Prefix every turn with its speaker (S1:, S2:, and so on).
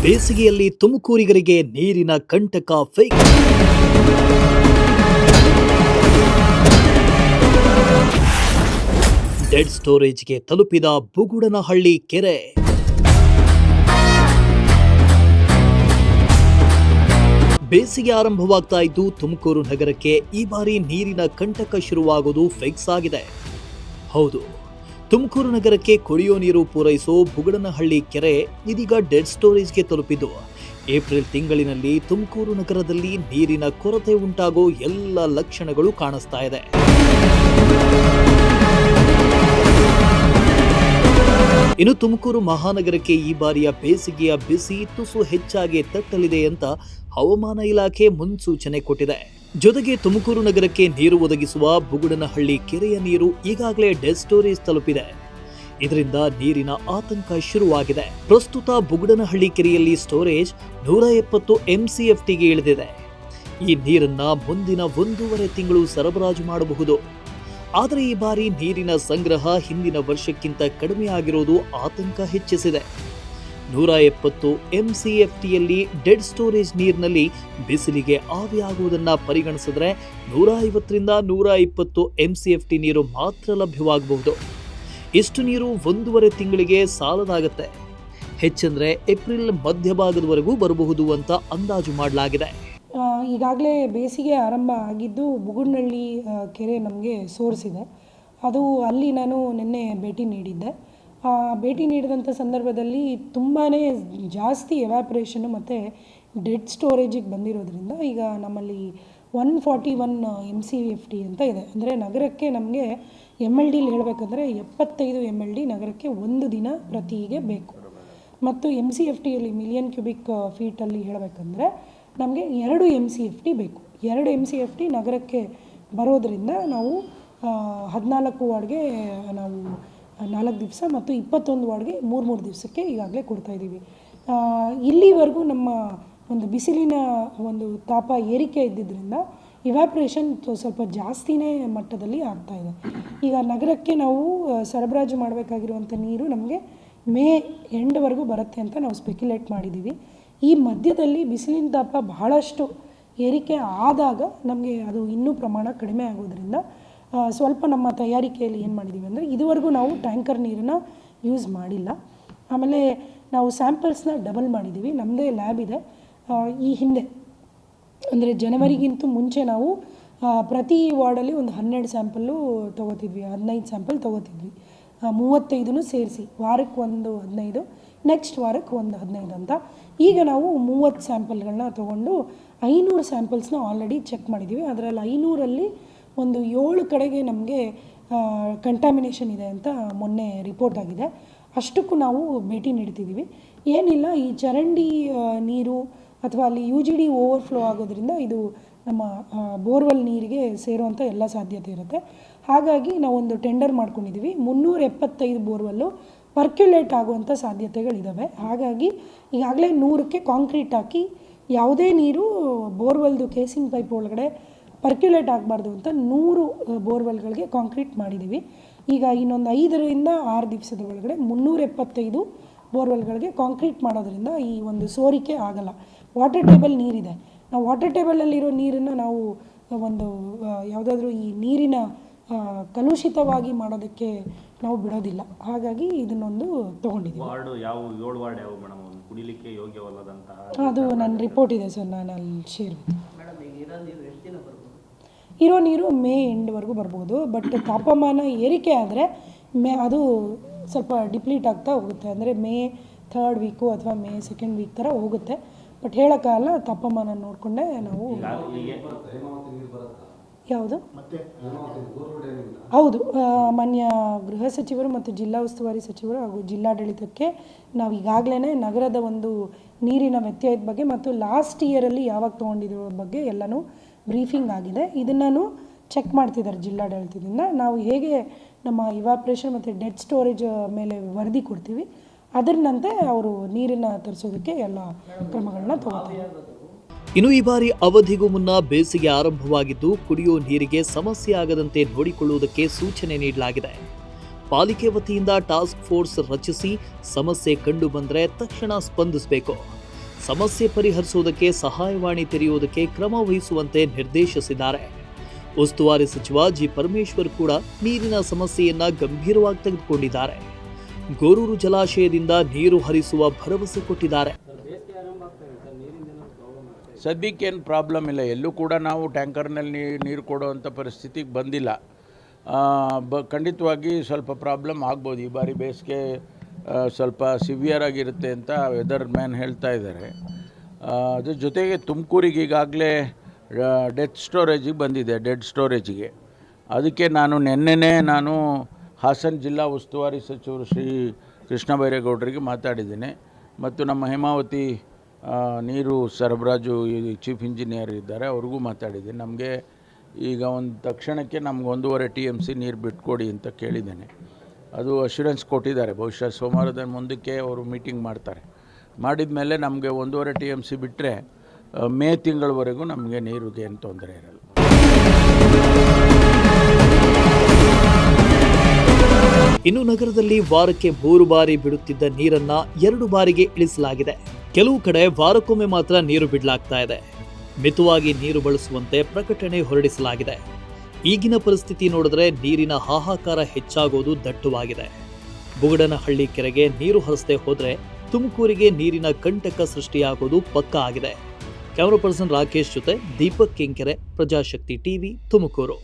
S1: ಬೇಸಿಗೆಯಲ್ಲಿ ತುಮಕೂರಿಗರಿಗೆ ನೀರಿನ ಕಂಟಕ ಫೇಕ್. ಡೆಡ್ ಸ್ಟೋರೇಜ್ಗೆ ತಲುಪಿದ ಬುಗುಡನಹಳ್ಳಿ ಕೆರೆ. ಬೇಸಿಗೆ ಆರಂಭವಾಗ್ತಾ ಇದ್ದು ತುಮಕೂರು ನಗರಕ್ಕೆ ಈ ಬಾರಿ ನೀರಿನ ಕಂಟಕ ಶುರುವಾಗುವುದು ಫಿಕ್ಸ್ ಆಗಿದೆ. ಹೌದು, ತುಮಕೂರು ನಗರಕ್ಕೆ ಕುಡಿಯೋ ನೀರು ಪೂರೈಸೋ ಬುಗುಡನಹಳ್ಳಿ ಕೆರೆ ಇದೀಗ ಡೆಡ್ ಸ್ಟೋರೇಜ್ಗೆ ತಲುಪಿದ್ದು ಏಪ್ರಿಲ್ ತಿಂಗಳಿನಲ್ಲಿ ತುಮಕೂರು ನಗರದಲ್ಲಿ ನೀರಿನ ಕೊರತೆ ಉಂಟಾಗೋ ಎಲ್ಲ ಲಕ್ಷಣಗಳು ಕಾಣಿಸ್ತಾ ಇದೆ. ಇನ್ನು ತುಮಕೂರು ಮಹಾನಗರಕ್ಕೆ ಈ ಬಾರಿಯ ಬೇಸಿಗೆಯ ಬಿಸಿ ತುಸು ಹೆಚ್ಚಾಗಿ ತಟ್ಟಲಿದೆ ಅಂತ ಹವಾಮಾನ ಇಲಾಖೆ ಮುನ್ಸೂಚನೆ ಕೊಟ್ಟಿದೆ. ಜೊತೆಗೆ ತುಮಕೂರು ನಗರಕ್ಕೆ ನೀರು ಒದಗಿಸುವ ಬುಗುಡನಹಳ್ಳಿ ಕೆರೆಯ ನೀರು ಈಗಾಗಲೇ ಡೆಡ್ ಸ್ಟೋರೇಜ್ ತಲುಪಿದೆ. ಇದರಿಂದ ನೀರಿನ ಆತಂಕ ಶುರುವಾಗಿದೆ. ಪ್ರಸ್ತುತ ಬುಗುಡನಹಳ್ಳಿ ಕೆರೆಯಲ್ಲಿ ಸ್ಟೋರೇಜ್ 170 MCFTಗೆ ಇಳಿದಿದೆ. ಈ ನೀರನ್ನ ಮುಂದಿನ 1.5 ತಿಂಗಳು ಸರಬರಾಜು ಮಾಡಬಹುದು. ಆದರೆ ಈ ಬಾರಿ ನೀರಿನ ಸಂಗ್ರಹ ಹಿಂದಿನ ವರ್ಷಕ್ಕಿಂತ ಕಡಿಮೆ ಆಗಿರೋದು ಆತಂಕ ಹೆಚ್ಚಿಸಿದೆ. 170 MCFTಯಲ್ಲಿ ಡೆಡ್ ಸ್ಟೋರೇಜ್ ನೀರಿನಲ್ಲಿ ಬಿಸಿಲಿಗೆ ಆವಿಯಾಗುವುದನ್ನು ಪರಿಗಣಿಸಿದ್ರೆ 150ರಿಂದ 120 MCFT ನೀರು ಮಾತ್ರ ಲಭ್ಯವಾಗಬಹುದು. ಇಷ್ಟು ನೀರು 1.5 ತಿಂಗಳಿಗೆ ಸಾಲದಾಗತ್ತೆ. ಹೆಚ್ಚಂದ್ರೆ ಏಪ್ರಿಲ್ ಮಧ್ಯಭಾಗದವರೆಗೂ ಬರಬಹುದು ಅಂತ ಅಂದಾಜು ಮಾಡಲಾಗಿದೆ.
S2: ಈಗಾಗಲೇ ಬೇಸಿಗೆ ಆರಂಭ ಆಗಿದ್ದು ಬುಗುಡನಹಳ್ಳಿ ಕೆರೆ ನಮಗೆ ಸೋರ್ಸ್ ಇದೆ. ಅದು ಅಲ್ಲಿ ನಾನು ನಿನ್ನೆ ಭೇಟಿ ನೀಡಿದ್ದೆ. ಭೇಟಿ ನೀಡಿದಂಥ ಸಂದರ್ಭದಲ್ಲಿ ತುಂಬಾ ಜಾಸ್ತಿ ಎವ್ಯಾಪ್ರೇಷನ್ನು ಮತ್ತು ಡೆಡ್ ಸ್ಟೋರೇಜಿಗೆ ಬಂದಿರೋದ್ರಿಂದ ಈಗ ನಮ್ಮಲ್ಲಿ 141 MCFT ಅಂತ ಇದೆ. ಅಂದರೆ ನಗರಕ್ಕೆ ನಮಗೆ MLDಲಿ ಹೇಳಬೇಕಂದ್ರೆ 75 MLD ನಗರಕ್ಕೆ ಒಂದು ದಿನ ಪ್ರತಿಗೆ ಬೇಕು. ಮತ್ತು MCFTಯಲ್ಲಿ ಮಿಲಿಯನ್ ಕ್ಯೂಬಿಕ್ ಫೀಟಲ್ಲಿ ಹೇಳಬೇಕಂದ್ರೆ ನಮಗೆ 2 MCFT ಬೇಕು. 2 MCFT ನಗರಕ್ಕೆ ಬರೋದರಿಂದ ನಾವು 14 ವಾರ್ಡ್ಗೆ ನಾವು 4 ದಿವಸ ಮತ್ತು 21 ವಾರ್ಡ್ಗೆ 3 ದಿವಸಕ್ಕೆ ಈಗಾಗಲೇ ಕೊಡ್ತಾಯಿದ್ದೀವಿ. ಇಲ್ಲಿವರೆಗೂ ನಮ್ಮ ಒಂದು ಬಿಸಿಲಿನ ಒಂದು ತಾಪ ಏರಿಕೆ ಇದ್ದಿದ್ದರಿಂದ ಇವ್ಯಾಪ್ರೇಷನ್ ಸ್ವಲ್ಪ ಜಾಸ್ತಿನೇ ಮಟ್ಟದಲ್ಲಿ ಆಗ್ತಾಯಿದೆ. ಈಗ ನಗರಕ್ಕೆ ನಾವು ಸರಬರಾಜು ಮಾಡಬೇಕಾಗಿರುವಂಥ ನೀರು ನಮಗೆ ಮೇ ಎಂಡ್ವರೆಗೂ ಬರುತ್ತೆ ಅಂತ ನಾವು ಸ್ಪೆಕ್ಯುಲೇಟ್ ಮಾಡಿದ್ದೀವಿ. ಈ ಮಧ್ಯದಲ್ಲಿ ಬಿಸಿಲಿನ ತಾಪ ಬಹಳಷ್ಟು ಏರಿಕೆ ಆದಾಗ ನಮಗೆ ಅದು ಇನ್ನೂ ಪ್ರಮಾಣ ಕಡಿಮೆ ಆಗೋದ್ರಿಂದ ಸ್ವಲ್ಪ ನಮ್ಮ ತಯಾರಿಕೆಯಲ್ಲಿ ಏನು ಮಾಡಿದ್ದೀವಿ ಅಂದರೆ ಇದುವರೆಗೂ ನಾವು ಟ್ಯಾಂಕರ್ ನೀರನ್ನು ಯೂಸ್ ಮಾಡಿಲ್ಲ. ಆಮೇಲೆ ನಾವು ಸ್ಯಾಂಪಲ್ಸ್ನ ಡಬಲ್ ಮಾಡಿದ್ದೀವಿ. ನಮ್ಮದೇ ಲ್ಯಾಬ್ ಇದೆ. ಈ ಹಿಂದೆ ಅಂದರೆ ಜನವರಿಗಿಂತ ಮುಂಚೆ ನಾವು ಪ್ರತಿ ವಾರ್ಡಲ್ಲಿ ಒಂದು 12 ಸ್ಯಾಂಪಲ್ಲು ತೊಗೋತಿದ್ವಿ, 15 ಸ್ಯಾಂಪಲ್ ತೊಗೋತಿದ್ವಿ. 35 ಸೇರಿಸಿ ವಾರಕ್ಕೆ ಒಂದು 15, ನೆಕ್ಸ್ಟ್ ವಾರಕ್ಕೆ ಒಂದು 15 ಅಂತ. ಈಗ ನಾವು 30 ಸ್ಯಾಂಪಲ್ಗಳನ್ನ ತೊಗೊಂಡು 500 ಸ್ಯಾಂಪಲ್ಸ್ನ ಆಲ್ರೆಡಿ ಚೆಕ್ ಮಾಡಿದ್ದೀವಿ. ಅದರಲ್ಲಿ 500ರಲ್ಲಿ ಒಂದು 7 ಕಡೆಗೆ ನಮಗೆ ಕಂಟ್ಯಾಮಿನೇಷನ್ ಇದೆ ಅಂತ ಮೊನ್ನೆ ರಿಪೋರ್ಟ್ ಆಗಿದೆ. ಅಷ್ಟಕ್ಕೂ ನಾವು ಭೇಟಿ ನೀಡ್ತಿದ್ದೀವಿ. ಏನಿಲ್ಲ, ಈ ಚರಂಡಿ ನೀರು ಅಥವಾ ಅಲ್ಲಿ UGD ಓವರ್ಫ್ಲೋ ಆಗೋದ್ರಿಂದ ಇದು ನಮ್ಮ ಬೋರ್ವೆಲ್ ನೀರಿಗೆ ಸೇರುವಂಥ ಎಲ್ಲ ಸಾಧ್ಯತೆ ಇರುತ್ತೆ. ಹಾಗಾಗಿ ನಾವೊಂದು ಟೆಂಡರ್ ಮಾಡ್ಕೊಂಡಿದ್ದೀವಿ. 375 ಬೋರ್ವೆಲ್ಲು ಪರ್ಕ್ಯುಲೇಟ್ ಆಗುವಂಥ ಸಾಧ್ಯತೆಗಳಿದ್ದಾವೆ. ಹಾಗಾಗಿ ಈಗಾಗಲೇ 100ಕ್ಕೆ ಕಾಂಕ್ರೀಟ್ ಹಾಕಿ ಯಾವುದೇ ನೀರು ಬೋರ್ವೆಲ್ದು ಕೇಸಿಂಗ್ ಪೈಪ್ ಒಳಗಡೆ ಪರ್ಕ್ಯುಲೇಟ್ ಆಗಬಾರ್ದು ಅಂತ 100 ಬೋರ್ವೆಲ್ಗಳಿಗೆ ಕಾಂಕ್ರೀಟ್ ಮಾಡಿದ್ದೀವಿ. ಈಗ ಇನ್ನೊಂದು 5ರಿಂದ 6 ದಿವಸದ ಒಳಗಡೆ 375 ಬೋರ್ವೆಲ್ಗಳಿಗೆ ಕಾಂಕ್ರೀಟ್ ಮಾಡೋದ್ರಿಂದ ಈ ಒಂದು ಸೋರಿಕೆ ಆಗಲ್ಲ. ವಾಟರ್ ಟೇಬಲ್ ನೀರಿದೆ. ನಾವು ವಾಟರ್ ಟೇಬಲಲ್ಲಿರೋ ನೀರನ್ನು ನಾವು ಒಂದು ಯಾವುದಾದ್ರೂ ಈ ನೀರಿನ ಕಲುಷಿತವಾಗಿ ಮಾಡೋದಕ್ಕೆ ನಾವು ಬಿಡೋದಿಲ್ಲ. ಹಾಗಾಗಿ ಇದನ್ನೊಂದು ತೊಗೊಂಡಿದ್ದೀವಿ. ಅದು ನನ್ನ ರಿಪೋರ್ಟ್ ಇದೆ ಸರ್, ನಾನು ಅಲ್ಲಿ ಶೇರ್ ಇರೋ ನೀರು ಮೇ ಎಂಡ್ವರೆಗೂ ಬರ್ಬೋದು. ಬಟ್ ತಾಪಮಾನ ಏರಿಕೆ ಆದರೆ ಅದು ಸ್ವಲ್ಪ ಡಿಪ್ಲೀಟ್ ಆಗ್ತಾ ಹೋಗುತ್ತೆ. ಅಂದರೆ ಮೇ 3rd ವೀಕು ಅಥವಾ ಮೇ 2nd ವೀಕ್ ಥರ ಹೋಗುತ್ತೆ. ಬಟ್ ಹೇಳೋಕ್ಕಾಗಲ್ಲ, ತಾಪಮಾನ ನೋಡಿಕೊಂಡೆ ನಾವು. ಯಾವುದು? ಹೌದು, ಮಾನ್ಯ ಗೃಹ ಸಚಿವರು ಮತ್ತು ಜಿಲ್ಲಾ ಉಸ್ತುವಾರಿ ಸಚಿವರು ಹಾಗೂ ಜಿಲ್ಲಾಡಳಿತಕ್ಕೆ ನಾವು ಈಗಾಗಲೇ ನಗರದ ಒಂದು ನೀರಿನ ವ್ಯತ್ಯಯದ ಬಗ್ಗೆ ಮತ್ತು ಲಾಸ್ಟ್ ಇಯರಲ್ಲಿ ಯಾವಾಗ ತೊಗೊಂಡಿರೋ ಬಗ್ಗೆ ಎಲ್ಲನೂ ಬ್ರೀಫಿಂಗ್ ಆಗಿದೆ. ಇದನ್ನು ಚೆಕ್ ಮಾಡ್ತಿದ್ದಾರೆ ಜಿಲ್ಲಾಡಳಿತದಿಂದ. ನಾವು ಹೇಗೆ ನಮ್ಮ ಇವಾಪ್ರೇಷನ್ ಮತ್ತು ಡೆಡ್ ಸ್ಟೋರೇಜ್ ಮೇಲೆ ವರದಿ ಕೊಡ್ತೀವಿ, ಅದರಂತೆ ಅವರು ನೀರನ್ನು ತರಿಸೋದಕ್ಕೆ ಎಲ್ಲ ಕ್ರಮಗಳನ್ನ ತಗೋತಾರೆ.
S1: ಇನ್ನು ಈ ಬಾರಿ ಅವಧಿಗೂ ಮುನ್ನ ಬೇಸಿಗೆ ಆರಂಭವಾಗಿದ್ದು ಕುಡಿಯೋ ನೀರಿಗೆ ಸಮಸ್ಯೆ ಆಗದಂತೆ ನೋಡಿಕೊಳ್ಳುವುದಕ್ಕೆ ಸೂಚನೆ ನೀಡಲಾಗಿದೆ. ಪಾಲಿಕೆ ವತಿಯಿಂದ ಟಾಸ್ಕ್ ಫೋರ್ಸ್ ರಚಿಸಿ ಸಮಸ್ಯೆ ಕಂಡು ಬಂದರೆ ತಕ್ಷಣ ಸ್ಪಂದಿಸಬೇಕು. ಸಮಸ್ಯೆ ಪರಿಹರಿಸುವುದಕ್ಕೆ ಸಹಾಯವಾಣಿ ತೆರೆಯುವುದಕ್ಕೆ ಕ್ರಮ ವಹಿಸುವಂತೆ ನಿರ್ದೇಶಿಸಿದ್ದಾರೆ. ಉಸ್ತುವಾರಿ ಸಚಿವ ಜಿ ಪರಮೇಶ್ವರ್ ಕೂಡ ನೀರಿನ ಸಮಸ್ಯೆಯನ್ನ ಗಂಭೀರವಾಗಿ ತೆಗೆದುಕೊಂಡಿದ್ದಾರೆ. ಗೋರೂರು ಜಲಾಶಯದಿಂದ ನೀರು ಹರಿಸುವ ಭರವಸೆ ಕೊಟ್ಟಿದ್ದಾರೆ.
S3: ಸದ್ಯಕ್ಕೇನು ಪ್ರಾಬ್ಲಮ್ ಇಲ್ಲ, ಎಲ್ಲೂ ಕೂಡ ನಾವು ಟ್ಯಾಂಕರ್ನಲ್ಲಿ ನೀರು ಕೊಡುವಂಥ ಪರಿಸ್ಥಿತಿಗೆ ಬಂದಿಲ್ಲ. ಖಂಡಿತವಾಗಿ ಸ್ವಲ್ಪ ಪ್ರಾಬ್ಲಮ್ ಆಗ್ಬೋದು. ಈ ಬಾರಿ ಬೇಸಿಗೆ ಸ್ವಲ್ಪ ಸಿವಿಯರ್ ಆಗಿರುತ್ತೆ ಅಂತ ವೆದರ್ ಮ್ಯಾನ್ ಹೇಳ್ತಾ ಇದ್ದಾರೆ. ಅದ್ರ ಜೊತೆಗೆ ತುಮಕೂರಿಗೆ ಈಗಾಗಲೇ ಡೆಡ್ ಸ್ಟೋರೇಜಿಗೆ ಅದಕ್ಕೆ ನಿನ್ನೆನೇ ನಾನು ಹಾಸನ ಜಿಲ್ಲಾ ಉಸ್ತುವಾರಿ ಸಚಿವರು ಶ್ರೀ ಕೃಷ್ಣ ಬೈರೇಗೌಡರಿಗೆ ಮಾತಾಡಿದ್ದೇನೆ ಮತ್ತು ನಮ್ಮ ಹೇಮಾವತಿ ನೀರು ಸರಬರಾಜು ಚೀಫ್ ಇಂಜಿನಿಯರ್ ಇದ್ದಾರೆ, ಅವ್ರಿಗೂ ಮಾತಾಡಿದ್ದೀನಿ. ನಮಗೆ ಈಗ ತಕ್ಷಣಕ್ಕೆ ನಮ್ಗೆ 1.5 TMC ನೀರು ಬಿಟ್ಕೊಡಿ ಅಂತ ಕೇಳಿದ್ದೇನೆ. ಅದು ಅಶ್ಯೂರೆನ್ಸ್ ಕೊಟ್ಟಿದ್ದಾರೆ. ಬಹುಶಃ ಸೋಮವಾರದ ಮುಂದಕ್ಕೆ ಅವರು ಮೀಟಿಂಗ್ ಮಾಡ್ತಾರೆ. ಮಾಡಿದ ಮೇಲೆ ನಮಗೆ 1.5 TMC ಬಿಟ್ಟರೆ ಮೇ ತಿಂಗಳವರೆಗೂ ನಮಗೆ ನೀರಿಗೆ ಏನು ತೊಂದರೆ ಇರಲ್ಲ.
S1: ಇನ್ನು ನಗರದಲ್ಲಿ ವಾರಕ್ಕೆ 3 ಬಾರಿ ಬಿಡುತ್ತಿದ್ದ ನೀರನ್ನ 2 ಬಾರಿಗೆ ಇಳಿಸಲಾಗಿದೆ. ಕೆಲವು ಕಡೆ ವಾರಕ್ಕೊಮ್ಮೆ ಮಾತ್ರ ನೀರು ಬಿಡಲಾಗ್ತಾ ಇದೆ. ಮಿತವಾಗಿ ನೀರು ಬಳಸುವಂತೆ ಪ್ರಕಟಣೆ ಹೊರಡಿಸಲಾಗಿದೆ. ಈಗಿನ ಪರಿಸ್ಥಿತಿ ನೋಡಿದ್ರೆ ನೀರಿನ ಹಾಹಾಕಾರ ಹೆಚ್ಚಾಗೋದು ದಟ್ಟವಾಗಿದೆ. ಬುಗಡನಹಳ್ಳಿ ಕೆರೆಗೆ ನೀರು ಹರಿಸದೆ ಹೋದ್ರೆ ತುಮಕೂರಿಗೆ ನೀರಿನ ಕಂಟಕ ಸೃಷ್ಟಿಯಾಗೋದು ಪಕ್ಕಾ ಆಗಿದೆ. ಕ್ಯಾಮರಾ ಪರ್ಸನ್ ರಾಕೇಶ್ ಜೊತೆ ದೀಪಕ್ ಕೆಂಕೆರೆ, ಪ್ರಜಾಶಕ್ತಿ ಟಿವಿ, ತುಮಕೂರು.